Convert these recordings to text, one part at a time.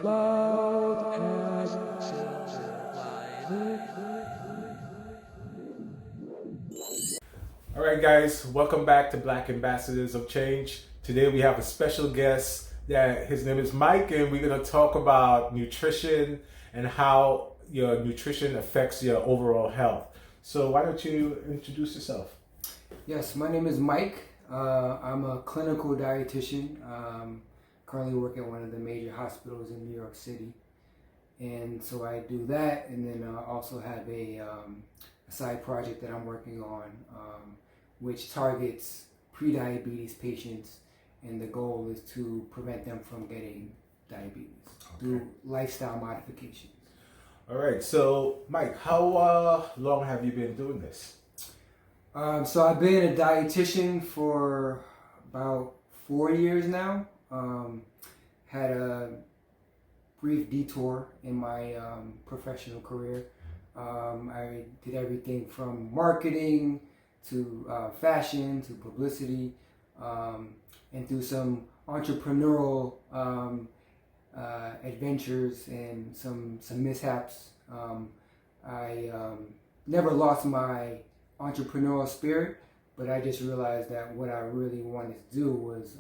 about All right, guys, welcome back to Black Ambassadors of Change. Today we have a special guest. That his name is Mike, and we're going to talk about nutrition and how your nutrition affects your overall health. So why don't you introduce yourself? Yes, my name is Mike. I'm a clinical dietitian. Currently work at one of the major hospitals in New York City. And so I do that, and then I also have a side project that I'm working on, which targets prediabetes patients, and the goal is to prevent them from getting diabetes through lifestyle modifications. All right, so Mike, how long have you been doing this? So I've been a dietitian for about 4 years now. Had a brief detour in my professional career. I did everything from marketing to fashion to publicity, and through some entrepreneurial adventures and some mishaps. I never lost my entrepreneurial spirit, but I just realized that what I really wanted to do was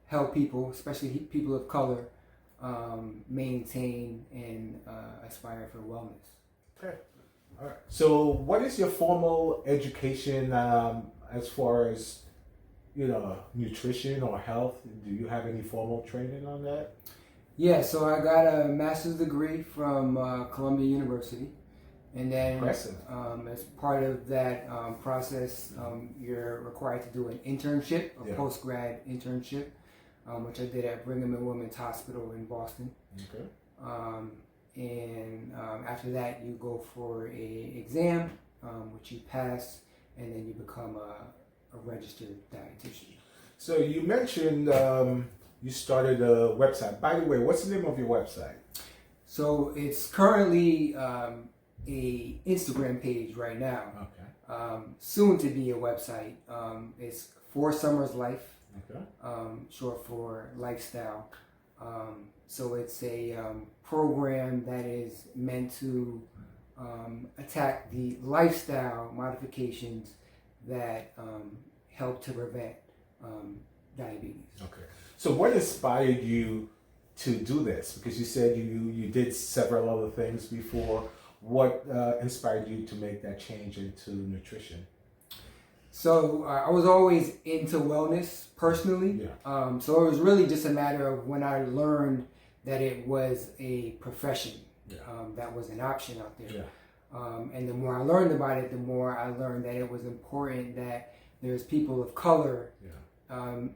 help people, especially people of color, maintain and aspire for wellness. Okay. All right. So what is your formal education as far as, nutrition or health? Do you have any formal training on that? Yeah, so I got a master's degree from Columbia University. And then as part of that process, you're required to do an internship, a post-grad internship, which I did at Brigham and Women's Hospital in Boston. Okay. And after that, you go for a exam, which you pass, and then you become a registered dietitian. So you mentioned you started a website. By the way, what's the name of your website? So it's currently a Instagram page right now. Okay. Soon to be a website. It's For Summer's Life. Okay. Short for lifestyle. So it's a program that is meant to attack the lifestyle modifications that help to prevent diabetes. Okay. So what inspired you to do this? Because you said you did several other things before. What inspired you to make that change into nutrition? So I was always into wellness personally. Yeah. So it was really just a matter of when I learned that it was a profession, that was an option out there. Yeah. And the more I learned about it, the more I learned that it was important that there's people of color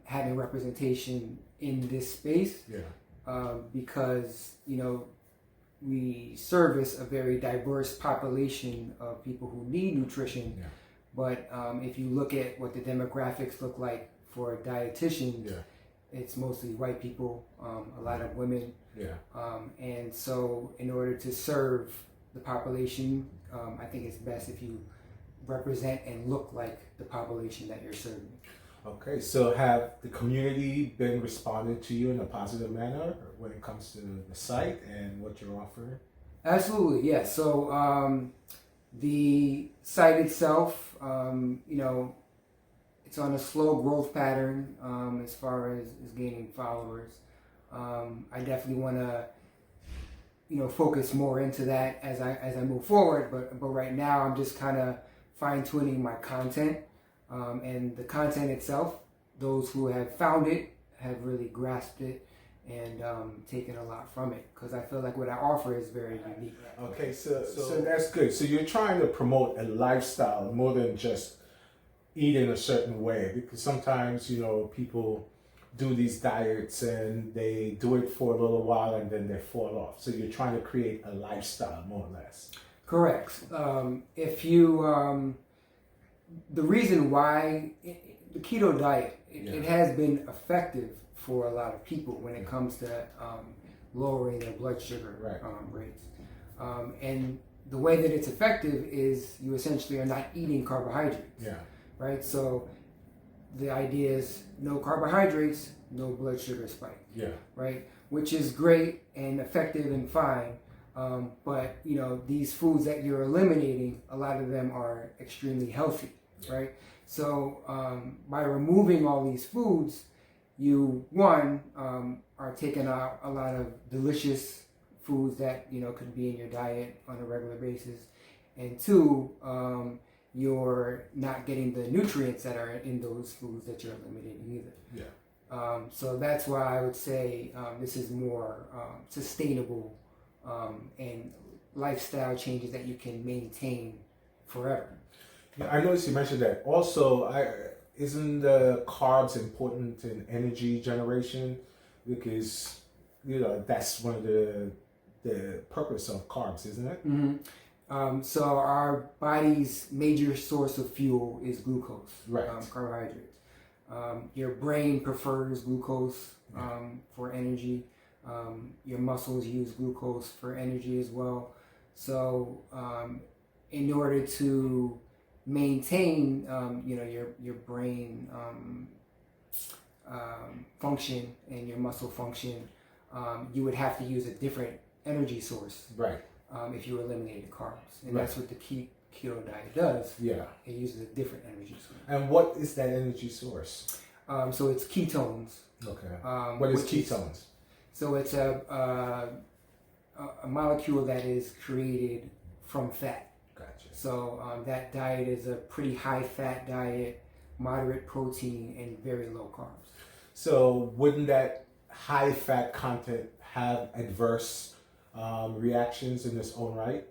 having representation in this space. Yeah. Because, we service a very diverse population of people who need nutrition. Yeah. But if you look at what the demographics look like for dietitians, it's mostly white people, a lot of women. Yeah. And so in order to serve the population, I think it's best if you represent and look like the population that you're serving. Okay, so have the community been responding to you in a positive manner when it comes to the site and what you're offering? Absolutely, yes. So the site itself, it's on a slow growth pattern as far as gaining followers. I definitely want to, focus more into that as I move forward. But right now, I'm just kind of fine tuning my content, and the content itself. Those who have found it have really grasped it and taken a lot from it, because I feel like what I offer is very unique. Okay, so that's good. So you're trying to promote a lifestyle more than just eating a certain way, because sometimes people do these diets and they do it for a little while and then they fall off. So you're trying to create a lifestyle more or less. Correct. If you the reason why the keto diet it has been effective for a lot of people when it comes to lowering their blood sugar rates, and the way that it's effective is you essentially are not eating carbohydrates. Right. So the idea is no carbohydrates, no blood sugar spike. Right. which is great and effective and fine. But these foods that you're eliminating, a lot of them are extremely healthy, right? So by removing all these foods, you are taking out a lot of delicious foods that could be in your diet on a regular basis, and two, you're not getting the nutrients that are in those foods that you're eliminating either. Yeah. So that's why I would say this is more sustainable and lifestyle changes that you can maintain forever. Yeah, I noticed you mentioned that. Also, isn't the carbs important in energy generation? Because that's one of the purpose of carbs, isn't it? Mm-hmm. So our body's major source of fuel is glucose, right? Carbohydrates. Your brain prefers glucose for energy. Your muscles use glucose for energy as well. So in order to maintain your brain function and your muscle function, you would have to use a different energy source, right? If you eliminate the carbs, and that's what the keto diet does. Yeah, it uses a different energy source. And what is that energy source? So it's ketones. Okay. What is ketones? So it's a molecule that is created from fat. Gotcha. So that diet is a pretty high fat diet, moderate protein, and very low carbs. So wouldn't that high fat content have adverse reactions in its own right?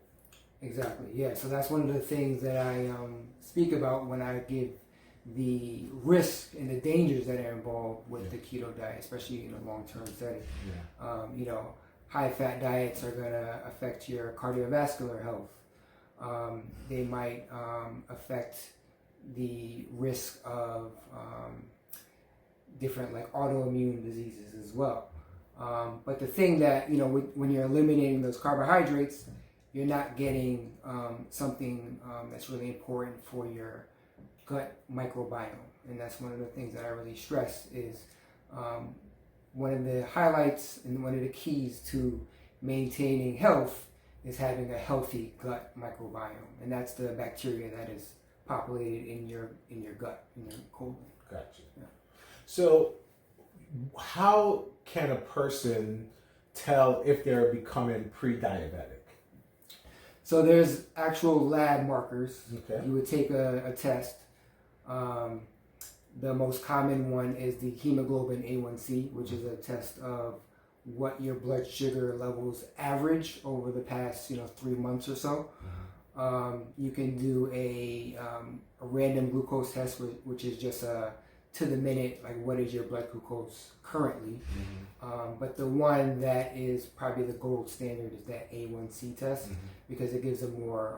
Exactly, yeah. So that's one of the things that I speak about when I give the risk and the dangers that are involved with the keto diet, especially in a long-term setting. Yeah. High fat diets are going to affect your cardiovascular health. They might affect the risk of different autoimmune diseases as well. But the thing that, when you're eliminating those carbohydrates, you're not getting something that's really important for your gut microbiome. And that's one of the things that I really stress is one of the highlights and one of the keys to maintaining health is having a healthy gut microbiome. And that's the bacteria that is populated in your gut, in your colon. Gotcha. Yeah. So how can a person tell if they're becoming pre-diabetic? So there's actual lab markers. Okay. You would take a test. The most common one is the hemoglobin A1C, which is a test of what your blood sugar levels average over the past 3 months or so. You can do a random glucose test, which is just to the minute, what is your blood glucose currently. But the one that is probably the gold standard is that A1C test, because it gives a more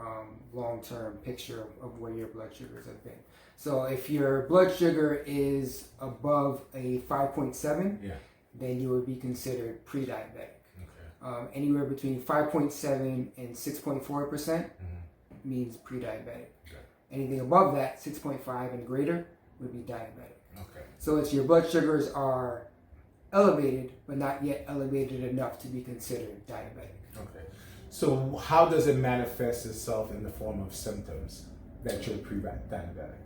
long-term picture of where your blood sugars have been. So if your blood sugar is above a 5.7, then you would be considered pre-diabetic. Okay. Anywhere between 5.7 and 6.4% means pre-diabetic. Okay. Anything above that, 6.5 and greater, would be diabetic. Okay. So it's your blood sugars are elevated, but not yet elevated enough to be considered diabetic. Okay. So how does it manifest itself in the form of symptoms that you're pre-diabetic?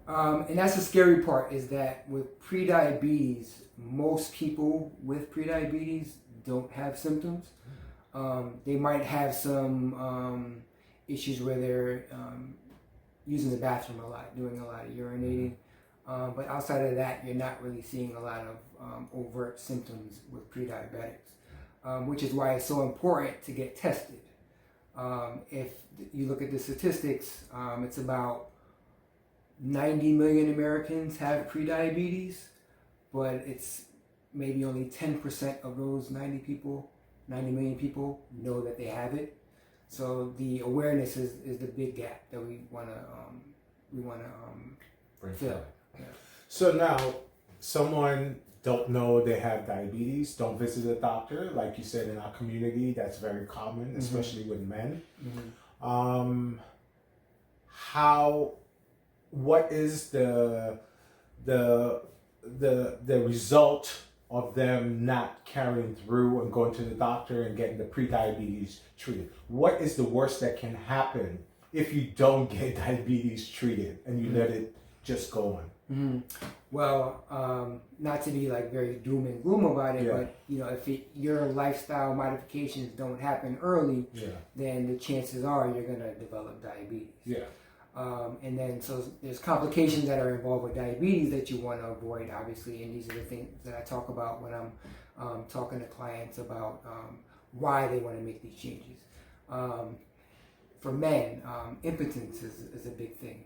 And that's the scary part, is that with prediabetes, most people with prediabetes don't have symptoms. They might have some issues where they're using the bathroom a lot, doing a lot of urinating. But outside of that, you're not really seeing a lot of overt symptoms with prediabetics, which is why it's so important to get tested. If you look at the statistics, it's about 90 million Americans have prediabetes, but it's maybe only 10% of those 90 million people know that they have it. So the awareness is the big gap that we want to fill. Yeah. So now, someone don't know they have diabetes, don't visit a doctor, like you said, in our community, that's very common, especially with men. What is the result of them not carrying through and going to the doctor and getting the pre-diabetes treated. What is the worst that can happen if you don't get diabetes treated and you let it just go on? Well, not to be like very doom and gloom about it, but if your lifestyle modifications don't happen early, then the chances are you're gonna develop diabetes. And then so there's complications that are involved with diabetes that you want to avoid, obviously, and these are the things that I talk about when I'm talking to clients about why they want to make these changes. For men, impotence is a big thing.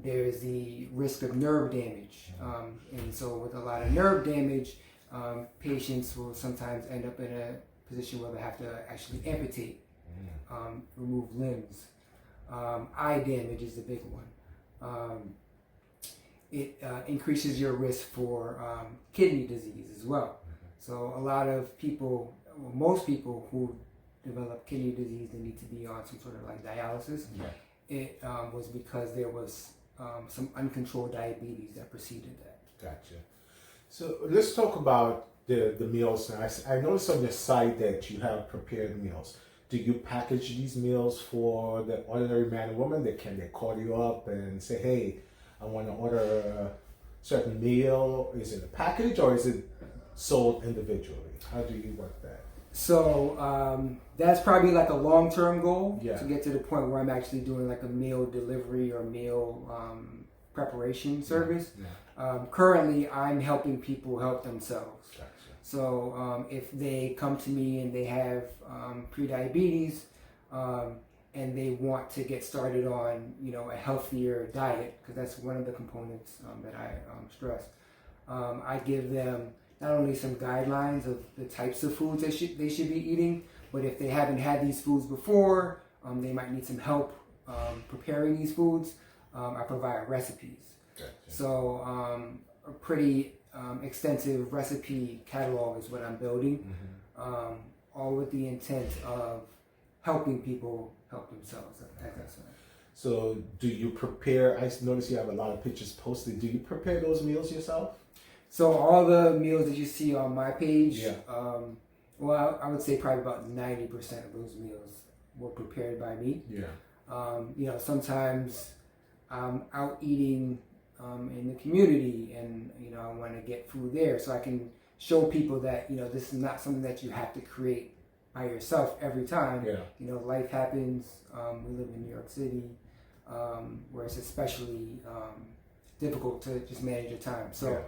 There's the risk of nerve damage, and so with a lot of nerve damage, patients will sometimes end up in a position where they have to actually amputate, remove limbs. Eye damage is the big one. It increases your risk for kidney disease as well. So a lot of people, well, most people who develop kidney disease, they need to be on some sort of like dialysis. It was because there was some uncontrolled diabetes that preceded that. Gotcha. So let's talk about the meals now. I noticed on your site that you have prepared meals. Do you package these meals for the ordinary man and woman? Can they call you up and say, hey, I want to order a certain meal? Is it a package or is it sold individually? How do you work that? So that's probably like a long-term goal to get to the point where I'm actually doing like a meal delivery or meal preparation service. Currently, I'm helping people help themselves. Gotcha. So if they come to me and they have pre-diabetes and they want to get started on a healthier diet, because that's one of the components that I stress, I give them not only some guidelines of the types of foods they should be eating, but if they haven't had these foods before, they might need some help preparing these foods. I provide recipes. Gotcha. So a pretty extensive recipe catalog is what I'm building, all with the intent of helping people help themselves, as I said. So do you prepare, I notice you have a lot of pictures posted, do you prepare those meals yourself? So all the meals that you see on my page, well, I would say probably about 90% of those meals were prepared by me. Sometimes I'm out eating in the community and, I want to get food there so I can show people that, this is not something that you have to create by yourself every time. Life happens. We live in New York City, where it's especially difficult to just manage your time. So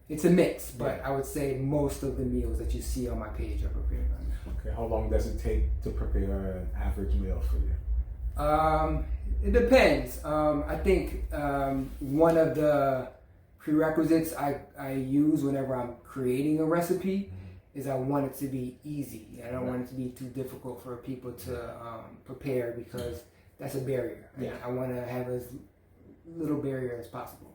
it's a mix, but I would say most of the meals that you see on my page are prepared by me. Okay, how long does it take to prepare an average meal for you? It depends. I think one of the prerequisites I use whenever I'm creating a recipe is I want it to be easy. I don't want it to be too difficult for people to prepare, because that's a barrier. I want to have as little barrier as possible.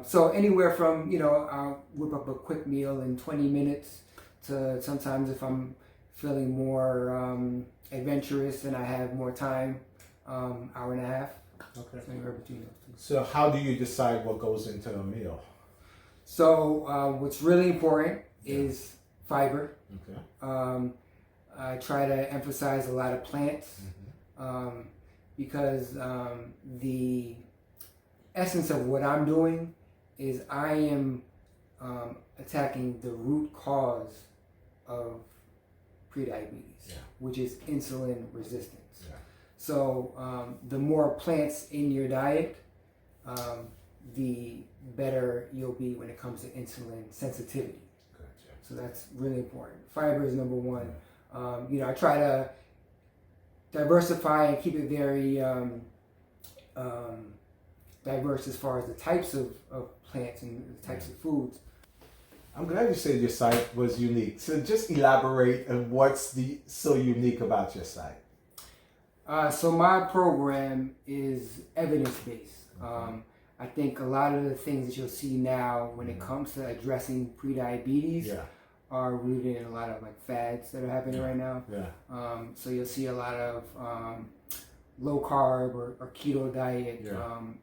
So anywhere from, I'll whip up a quick meal in 20 minutes to sometimes if I'm feeling more adventurous and I have more time, hour and a half. Okay. Anywhere between those two. So how do you decide what goes into a meal? So what's really important is fiber. Okay. I try to emphasize a lot of plants because the essence of what I'm doing is I am attacking the root cause of prediabetes, which is insulin resistance. So the more plants in your diet, the better you'll be when it comes to insulin sensitivity. So that's really important. Fiber is number one. I try to diversify and keep it very diverse as far as the types of plants and the types of foods. I'm glad you said your site was unique. So just elaborate on what's so unique about your site. So my program is evidence-based. I think a lot of the things that you'll see now when it comes to addressing prediabetes are rooted in a lot of like fads that are happening right now. So you'll see a lot of low carb or keto diet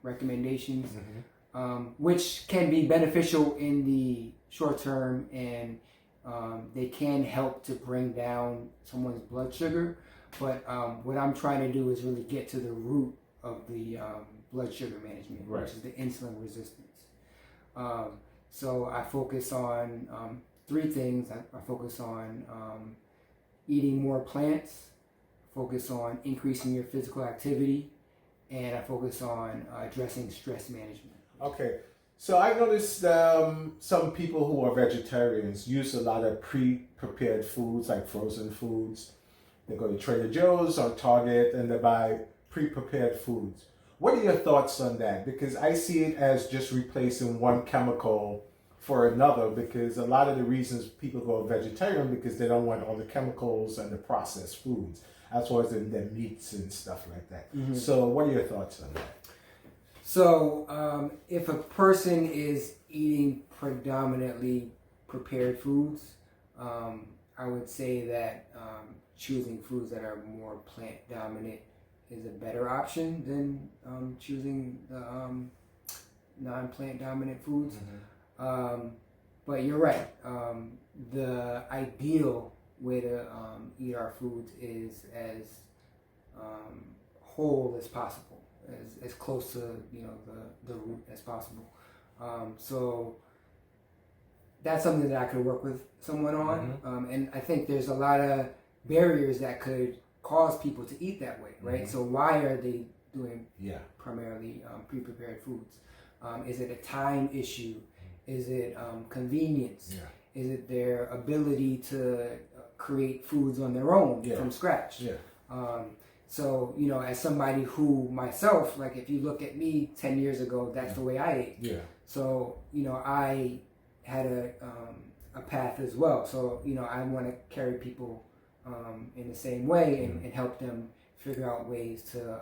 recommendations. which can be beneficial in the short term, and they can help to bring down someone's blood sugar. But what I'm trying to do is really get to the root of the blood sugar management, right. which is the insulin resistance. So I focus on three things. I focus on eating more plants, focus on increasing your physical activity, and I focus on addressing stress management. Okay, so I noticed some people who are vegetarians use a lot of pre-prepared foods, like frozen foods. They go to Trader Joe's or Target and they buy pre-prepared foods. What are your thoughts on that? Because I see it as just replacing one chemical for another, because a lot of the reasons people go vegetarian because they don't want all the chemicals and the processed foods, as well as in their meats and stuff like that. Mm-hmm. So what are your thoughts on that? So if a person is eating predominantly prepared foods, I would say that choosing foods that are more plant dominant is a better option than choosing the non-plant dominant foods. Mm-hmm. But you're right. The ideal way to eat our foods is as whole as possible, as close to the root as possible. So that's something that I could work with someone on. Mm-hmm. And I think there's a lot of barriers that could cause people to eat that way, right? Mm-hmm. So why are they doing primarily pre-prepared foods? Is it a time issue? Is it convenience? Yeah. Is it their ability to create foods on their own from scratch? Yeah. So, as somebody who myself, like if you look at me 10 years ago, that's the way I ate. Yeah. So, I had a path as well. So, I want to carry people in the same way and help them figure out ways to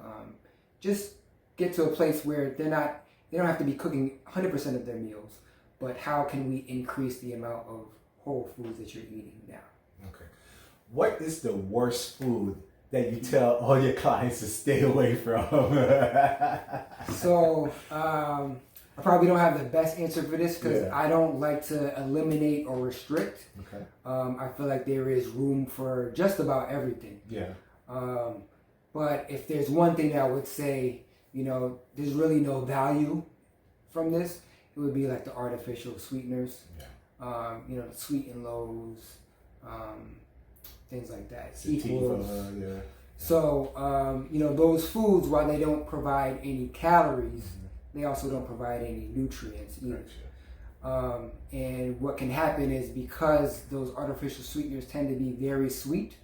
just get to a place where they don't have to be cooking 100% of their meals, but how can we increase the amount of whole foods that you're eating now? Okay. What is the worst food that you tell all your clients to stay away from? So, I probably don't have the best answer for this because I don't like to eliminate or restrict. Okay. I feel like there is room for just about everything. Yeah. But if there's one thing that I would say, there's really no value from this, it would be like the artificial sweeteners. Yeah. The sweet and lows, things like that. Equals. Yeah. So, those foods, while they don't provide any calories, they also don't provide any nutrients either. Gotcha. And what can happen is because those artificial sweeteners tend to be very sweet,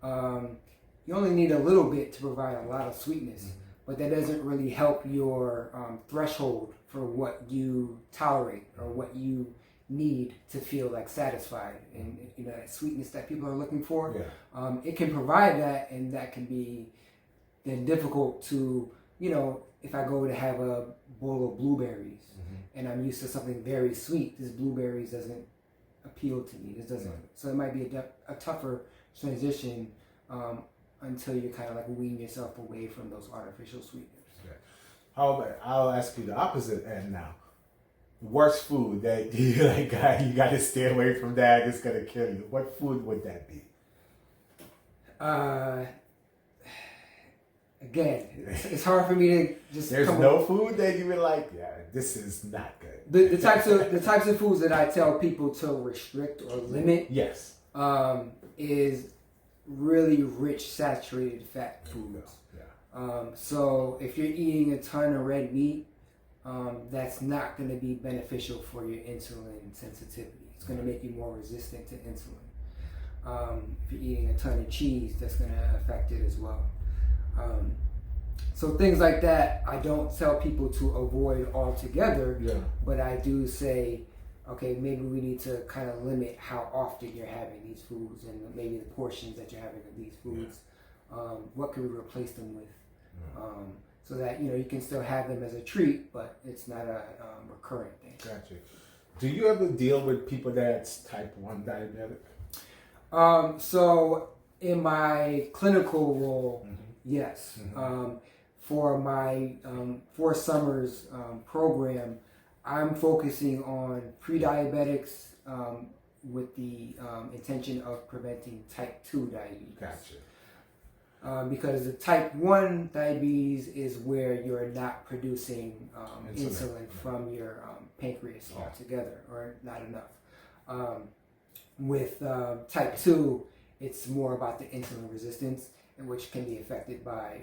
you only need a little bit to provide a lot of sweetness, but that doesn't really help your threshold for what you tolerate or what you need to feel like satisfied and that sweetness that people are looking for. Yeah. It can provide that, and that can be then difficult to, if I go to have a bowl of blueberries and I'm used to something very sweet, this blueberries doesn't appeal to me. This doesn't. So it might be a tougher transition until you kind of like wean yourself away from those artificial sweeteners. Okay. I'll ask you the opposite end now. The worst food that you got to stay away from that, it's going to kill you. What food would that be? Again, it's hard for me to just. There's no food that you would like. Yeah, this is not good. The types of foods that I tell people to restrict or limit. Yes. Is really rich saturated fat foods. Yeah. So if you're eating a ton of red meat, that's not going to be beneficial for your insulin sensitivity. It's going to make you more resistant to insulin. If you're eating a ton of cheese, that's going to affect it as well. So things like that, I don't tell people to avoid altogether, but I do say, okay, maybe we need to kind of limit how often you're having these foods and maybe the portions that you're having of these foods. What can we replace them with? So that, you can still have them as a treat, but it's not a recurrent thing. Gotcha. Do you ever deal with people that's type 1 diabetic? So in my clinical role, yes. for my 4 Summers program, I'm focusing on pre-diabetics with the intention of preventing type 2 diabetes. Gotcha. Because the type 1 diabetes is where you're not producing insulin from your pancreas altogether, or not enough. With type 2, it's more about the insulin resistance, which can be affected by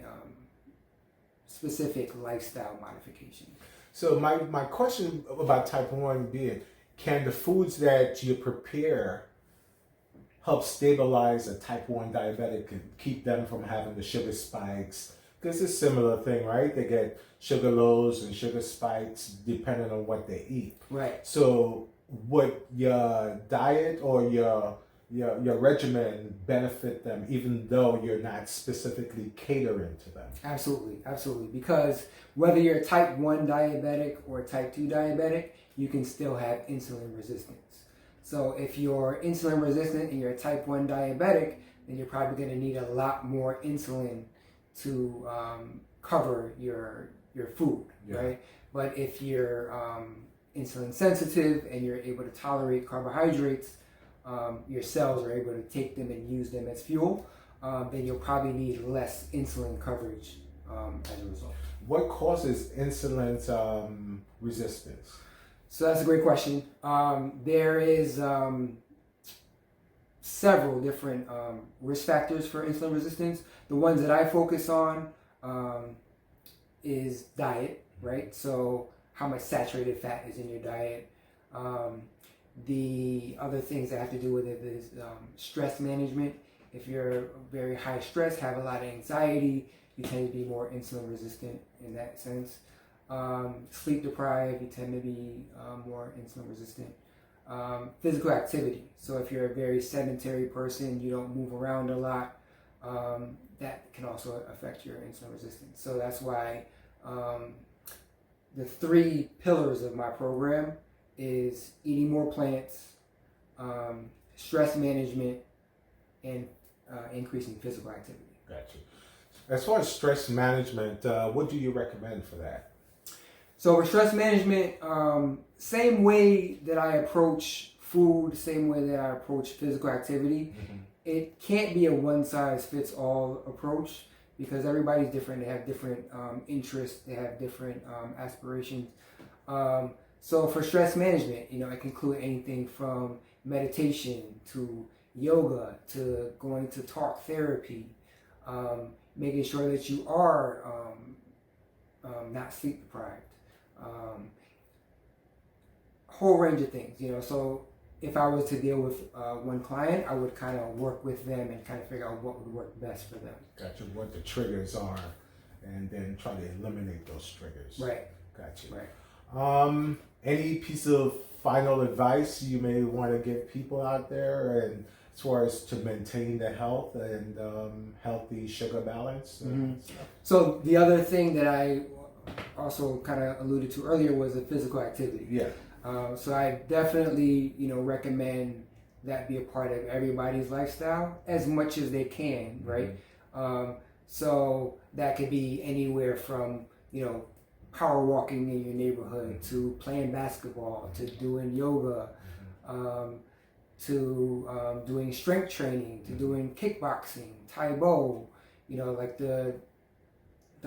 specific lifestyle modifications. So my question about type 1 being, can the foods that you prepare help stabilize a type 1 diabetic and keep them from having the sugar spikes? Because it's a similar thing, right? They get sugar lows and sugar spikes depending on what they eat. Right. So would your diet or your regimen benefit them even though you're not specifically catering to them? Absolutely, absolutely. Because whether you're a type 1 diabetic or type 2 diabetic, you can still have insulin resistance. So if you're insulin resistant and you're a type 1 diabetic, then you're probably going to need a lot more insulin to cover your food, right? But if you're insulin sensitive and you're able to tolerate carbohydrates, your cells are able to take them and use them as fuel, then you'll probably need less insulin coverage as a result. What causes insulin resistance? So that's a great question. There is several different risk factors for insulin resistance. The ones that I focus on is diet, right? So how much saturated fat is in your diet. The other things that have to do with it is stress management. If you're very high stress, have a lot of anxiety, you tend to be more insulin resistant in that sense. Sleep deprived, you tend to be more insulin resistant. Physical activity. So if you're a very sedentary person, you don't move around a lot, that can also affect your insulin resistance. So that's why the 3 pillars of my program is eating more plants, stress management, and increasing physical activity. Gotcha. As far as stress management, what do you recommend for that? So with stress management, same way that I approach food, same way that I approach physical activity, it can't be a one-size-fits-all approach because everybody's different. They have different interests. They have different aspirations. So for stress management, it can include anything from meditation to yoga to going to talk therapy, making sure that you are not sleep deprived. Whole range of things, so if I was to deal with one client, I would kind of work with them and kind of figure out what would work best for them. Gotcha. What the triggers are, and then try to eliminate those triggers. Right. Gotcha. Right. Any piece of final advice you may want to give people out there, and as far as to maintain the health and healthy sugar balance? So the other thing that I also kind of alluded to earlier was the physical activity. Yeah. So I definitely, recommend that be a part of everybody's lifestyle as much as they can, right? So that could be anywhere from, power walking in your neighborhood to playing basketball to doing yoga, to doing strength training, to doing kickboxing, Taekwondo, like the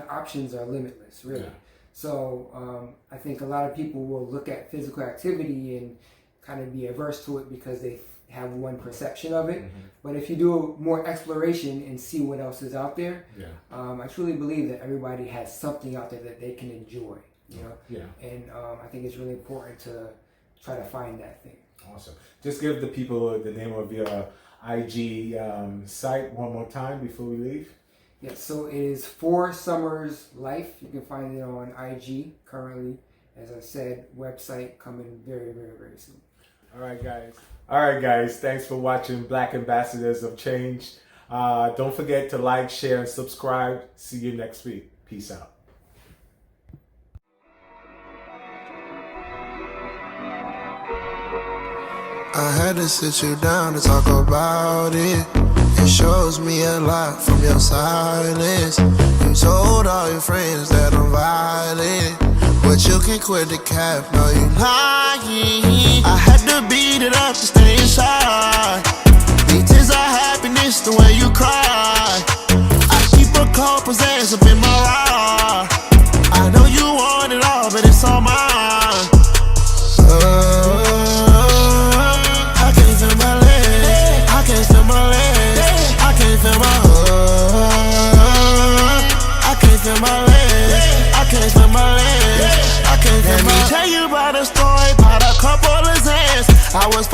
options are limitless, really. Yeah. So I think a lot of people will look at physical activity and kind of be averse to it because they have one perception of it. But if you do more exploration and see what else is out there, I truly believe that everybody has something out there that they can enjoy, And I think it's really important to try to find that thing. Awesome. Just give the people the name of your IG site one more time before we leave. Yes, so it is 4 Summers Life. You can find it on IG currently. As I said, website coming very, very, very soon. All right, guys. Thanks for watching Black Ambassadors of Change. Don't forget to like, share, and subscribe. See you next week. Peace out. I had to sit you down to talk about it. It shows me a lot from your silence. You told all your friends that I'm violent, but you can quit the cap, no you lying. I had to beat it up to stay inside. These tears are happiness the way you cry. I keep a cold presence up in my ride. I know you want it all, but it's all mine. I can't feel my legs. I can't feel my legs. I can't feel my I can't feel my legs. I can't feel my legs. I can't feel my. Let me tell you about a story about a couple of Zans. I was